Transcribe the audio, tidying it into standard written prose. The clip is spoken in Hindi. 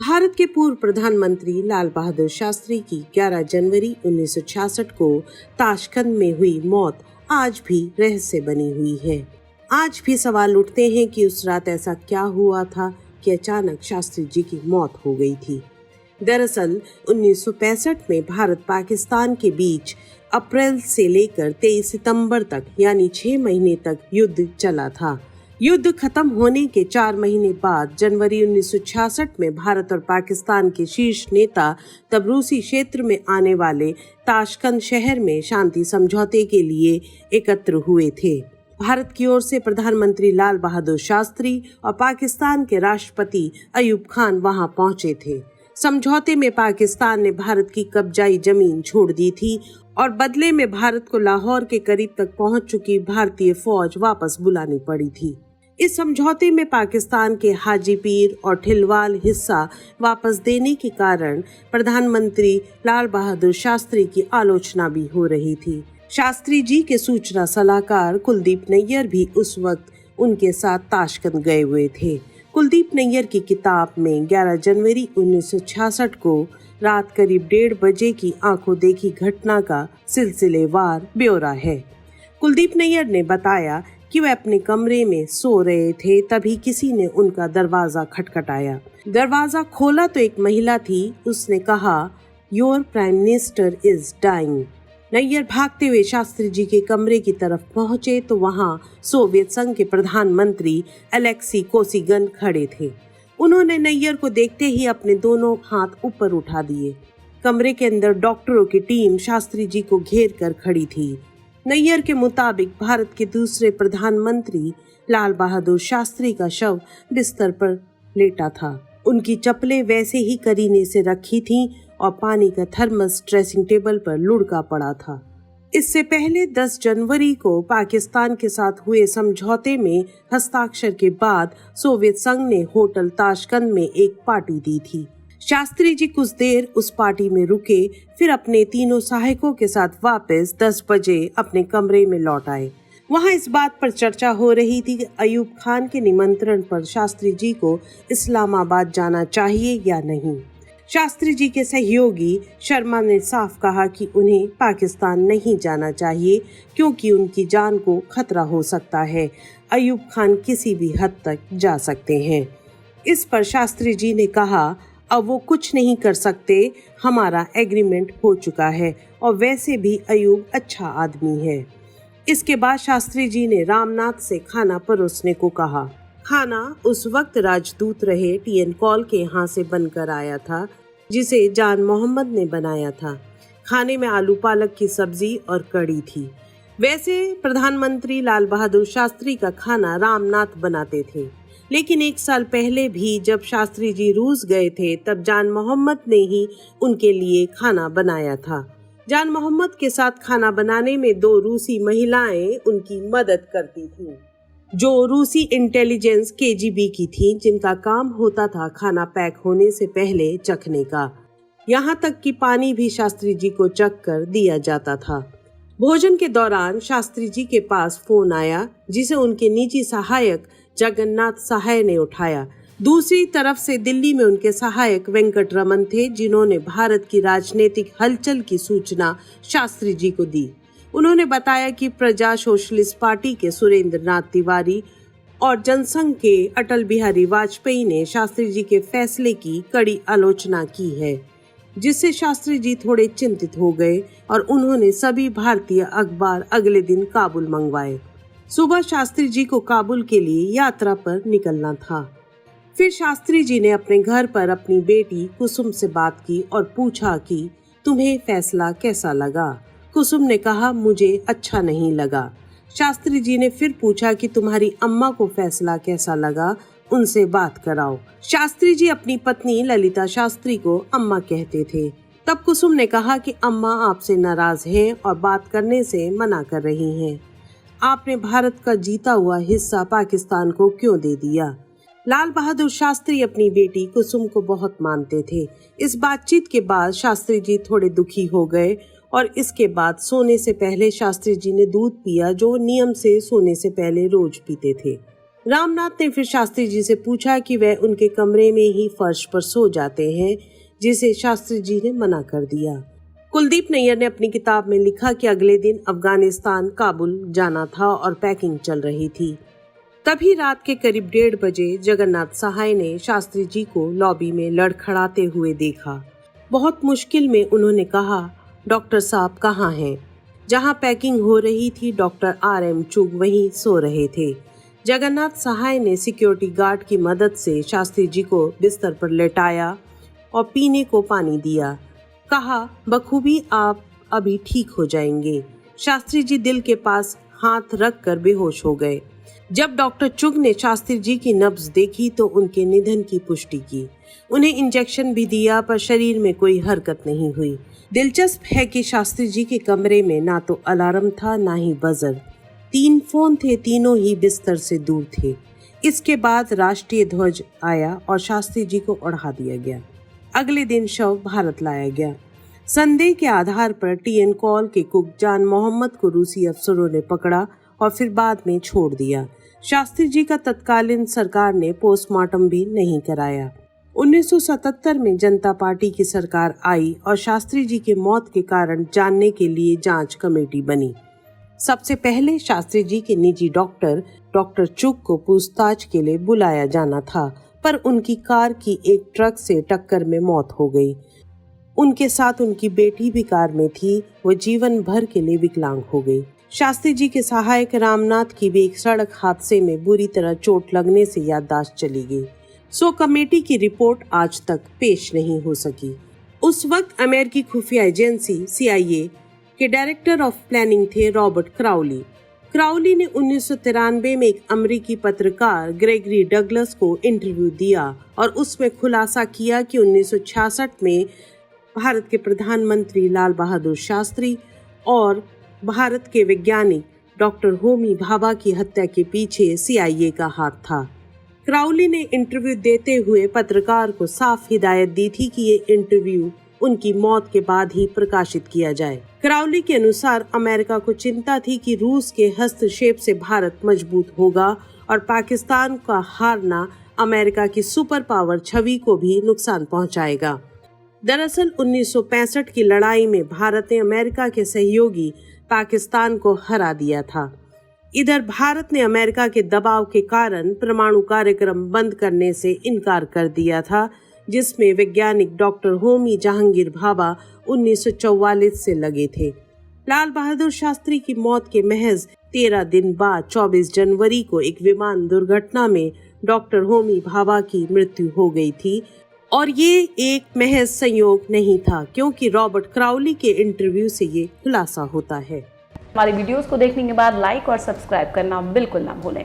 भारत के पूर्व प्रधानमंत्री लाल बहादुर शास्त्री की 11 जनवरी 1966 को ताशकंद में हुई मौत आज भी रहस्य बनी हुई है। आज भी सवाल उठते हैं कि उस रात ऐसा क्या हुआ था कि अचानक शास्त्री जी की मौत हो गई थी। दरअसल 1965 में भारत पाकिस्तान के बीच अप्रैल से लेकर 23 सितंबर तक यानी 6 महीने तक युद्ध चला था। युद्ध खत्म होने के 4 महीने बाद जनवरी 1966 में भारत और पाकिस्तान के शीर्ष नेता तब रूसी क्षेत्र में आने वाले ताशकंद शहर में शांति समझौते के लिए एकत्र हुए थे। भारत की ओर से प्रधानमंत्री लाल बहादुर शास्त्री और पाकिस्तान के राष्ट्रपति अयूब खान वहां पहुंचे थे। समझौते में पाकिस्तान ने भारत की कब्जाई जमीन छोड़ दी थी और बदले में भारत को लाहौर के करीब तक पहुंच चुकी भारतीय फौज वापस बुलानी पड़ी थी। इस समझौते में पाकिस्तान के हाजीपीर और ठिलवाल हिस्सा वापस देने के कारण प्रधानमंत्री लाल बहादुर शास्त्री की आलोचना भी हो रही थी। शास्त्री जी के सूचना सलाहकार कुलदीप नैयर भी उस वक्त उनके साथ ताशकंद गए हुए थे। कुलदीप नैयर की किताब में 11 जनवरी 1966 को रात करीब 1:30 बजे की आंखों देखी घटना का सिलसिलेवार ब्यौरा है। कुलदीप नैयर ने बताया कि वे अपने कमरे में सो रहे थे, तभी किसी ने उनका दरवाजा खटखटाया। दरवाजा खोला तो एक महिला थी। उसने कहा, your prime minister is dying. Nayar भागते हुए शास्त्री जी के कमरे की तरफ पहुंचे तो वहां सोवियत संघ के प्रधानमंत्री अलेक्सी कोसिगिन खड़े थे। उन्होंने नैयर को देखते ही अपने दोनों हाथ ऊपर उठा दिए। कमरे के अंदर डॉक्टरों की टीम शास्त्री जी को घेर कर खड़ी थी। नैयर के मुताबिक भारत के दूसरे प्रधानमंत्री लाल बहादुर शास्त्री का शव बिस्तर पर लेटा था। उनकी चप्पलें वैसे ही करीने से रखी थीं और पानी का थर्मस ड्रेसिंग टेबल पर लुढ़का पड़ा था। इससे पहले 10 जनवरी को पाकिस्तान के साथ हुए समझौते में हस्ताक्षर के बाद सोवियत संघ ने होटल ताशकंद में एक पार्टी दी थी। शास्त्री जी कुछ देर उस पार्टी में रुके, फिर अपने तीनों सहायकों के साथ वापस 10 बजे अपने कमरे में लौट आए। वहां इस बात पर चर्चा हो रही थी कि अयूब खान के निमंत्रण पर शास्त्री जी को इस्लामाबाद जाना चाहिए या नहीं। शास्त्री जी के सहयोगी शर्मा ने साफ कहा कि उन्हें पाकिस्तान नहीं जाना चाहिए क्योंकि उनकी जान को खतरा हो सकता है। अयूब खान किसी भी हद तक जा सकते हैं। इस पर शास्त्री जी ने कहा, अब वो कुछ नहीं कर सकते, हमारा एग्रीमेंट हो चुका है और वैसे भी अयूब अच्छा आदमी है। इसके बाद शास्त्री जी ने रामनाथ से खाना परोसने को कहा। खाना उस वक्त राजदूत रहे टीएन कॉल के यहाँ से बनकर आया था, जिसे जान मोहम्मद ने बनाया था। खाने में आलू पालक की सब्जी और कड़ी थी। वैसे प्रधानमंत्री लाल बहादुर शास्त्री का खाना रामनाथ बनाते थे, लेकिन 1 साल पहले भी जब शास्त्री जी रूस गए थे तब जान मोहम्मद ने ही उनके लिए खाना बनाया था। जान मोहम्मद के साथ खाना बनाने में 2 रूसी महिलाएं उनकी मदद करती थीं, जो रूसी इंटेलिजेंस केजीबी की थी, जिनका काम होता था खाना पैक होने से पहले चखने का। यहाँ तक कि पानी भी शास्त्री जी को चख कर दिया जाता था। भोजन के दौरान शास्त्री जी के पास फोन आया, जिसे उनके निजी सहायक जगन्नाथ सहाय ने उठाया। दूसरी तरफ से दिल्ली में उनके सहायक वेंकट रमन थे, जिन्होंने भारत की राजनीतिक हलचल की सूचना शास्त्री जी को दी। उन्होंने बताया कि प्रजा सोशलिस्ट पार्टी के सुरेंद्र नाथ तिवारी और जनसंघ के अटल बिहारी वाजपेयी ने शास्त्री जी के फैसले की कड़ी आलोचना की है, जिससे शास्त्री जी थोड़े चिंतित हो गए और उन्होंने सभी भारतीय अखबार अगले दिन काबुल मंगवाए। सुबह शास्त्री जी को काबुल के लिए यात्रा पर निकलना था। फिर शास्त्री जी ने अपने घर पर अपनी बेटी कुसुम से बात की और पूछा कि तुम्हें फैसला कैसा लगा। कुसुम ने कहा, मुझे अच्छा नहीं लगा। शास्त्री जी ने फिर पूछा कि तुम्हारी अम्मा को फैसला कैसा लगा, उनसे बात कराओ। शास्त्री जी अपनी पत्नी ललिता शास्त्री को अम्मा कहते थे। तब कुसुम ने कहा कि अम्मा आपसे नाराज हैं और बात करने से मना कर रही हैं। आपने भारत का जीता हुआ हिस्सा पाकिस्तान को क्यों दे दिया? लाल बहादुर शास्त्री अपनी बेटी कुसुम को बहुत मानते थे। इस बातचीत के बाद शास्त्री जी थोड़े दुखी हो गए और इसके बाद सोने से पहले शास्त्री जी ने दूध पिया, जो नियम से सोने से पहले रोज पीते थे। रामनाथ ने फिर शास्त्री जी से पूछा कि वह उनके कमरे में ही फर्श पर सो जाते हैं, जिसे शास्त्री जी ने मना कर दिया। कुलदीप नैयर ने अपनी किताब में लिखा कि अगले दिन अफगानिस्तान काबुल जाना था और पैकिंग चल रही थी। तभी रात के करीब 1:30 बजे जगन्नाथ सहाय ने शास्त्री जी को लॉबी में लड़खड़ाते हुए देखा। बहुत मुश्किल में उन्होंने कहा, डॉक्टर साहब कहाँ हैं? जहाँ पैकिंग हो रही थी, डॉक्टर RM चुग वहीं सो रहे थे। जगन्नाथ सहाय ने सिक्योरिटी गार्ड की मदद से शास्त्री जी को बिस्तर पर लेटाया और पीने को पानी दिया। कहा, बखूबी आप अभी ठीक हो जाएंगे। शास्त्री जी दिल के पास हाथ रखकर बेहोश हो गए। जब डॉक्टर चुग ने शास्त्री जी की नब्ज देखी तो उनके निधन की पुष्टि की। उन्हें इंजेक्शन भी दिया, पर शरीर में कोई हरकत नहीं हुई। दिलचस्प है कि शास्त्री जी के कमरे में ना तो अलार्म था, ना ही बजर। 3 फोन थे, तीनों ही बिस्तर से दूर थे। इसके बाद राष्ट्रीय ध्वज आया और शास्त्री जी को ओढ़ा दिया गया। अगले दिन शव भारत लाया गया। संदेह के आधार पर TN कॉल के कुक जान मोहम्मद को रूसी अफसरों ने पकड़ा और फिर बाद में छोड़ दिया। शास्त्री जी का तत्कालीन सरकार ने पोस्टमार्टम भी नहीं कराया। 1977 में जनता पार्टी की सरकार आई और शास्त्री जी की मौत के कारण जानने के लिए जांच कमेटी बनी। सबसे पहले शास्त्री जी के निजी डॉक्टर चुग को पूछताछ के लिए बुलाया जाना था, पर उनकी कार की एक ट्रक से टक्कर में मौत हो गई। उनके साथ उनकी बेटी भी कार में थी, वो जीवन भर के लिए विकलांग हो गई। शास्त्री जी के सहायक रामनाथ की भी एक सड़क हादसे में बुरी तरह चोट लगने से याददाश्त चली गई। सो कमेटी की रिपोर्ट आज तक पेश नहीं हो सकी। उस वक्त अमेरिकी खुफिया एजेंसी CIA के डायरेक्टर ऑफ प्लानिंग थे रॉबर्ट क्राउली। क्राउली ने 1993 में एक अमेरिकी पत्रकार ग्रेगरी डगलस को इंटरव्यू दिया और उसमें खुलासा किया कि 1966 में भारत के प्रधानमंत्री लाल बहादुर शास्त्री और भारत के वैज्ञानिक डॉक्टर होमी भाभा की हत्या के पीछे CIA का हाथ था। क्राउली ने इंटरव्यू देते हुए पत्रकार को साफ हिदायत दी थी कि ये इंटरव्यू उनकी मौत के बाद ही प्रकाशित किया जाए। क्राउली के अनुसार अमेरिका को चिंता थी कि रूस के हस्तक्षेप से भारत मजबूत होगा और पाकिस्तान का हारना अमेरिका की सुपर पावर छवि को भी नुकसान पहुंचाएगा। दरअसल 1965 की लड़ाई में भारत ने अमेरिका के सहयोगी पाकिस्तान को हरा दिया था। इधर भारत ने अमेरिका के दबाव के कारण परमाणु कार्यक्रम बंद करने से इनकार कर दिया था, जिसमें वैज्ञानिक डॉक्टर होमी जहांगीर भाभा 1944 से लगे थे। लाल बहादुर शास्त्री की मौत के महज 13 दिन बाद 24 जनवरी को एक विमान दुर्घटना में डॉक्टर होमी भाभा की मृत्यु हो गई थी और ये एक महज संयोग नहीं था, क्योंकि रॉबर्ट क्राउली के इंटरव्यू से ये खुलासा होता है। हमारी वीडियोस को देखने के बाद लाइक और सब्सक्राइब करना बिल्कुल ना भूलें।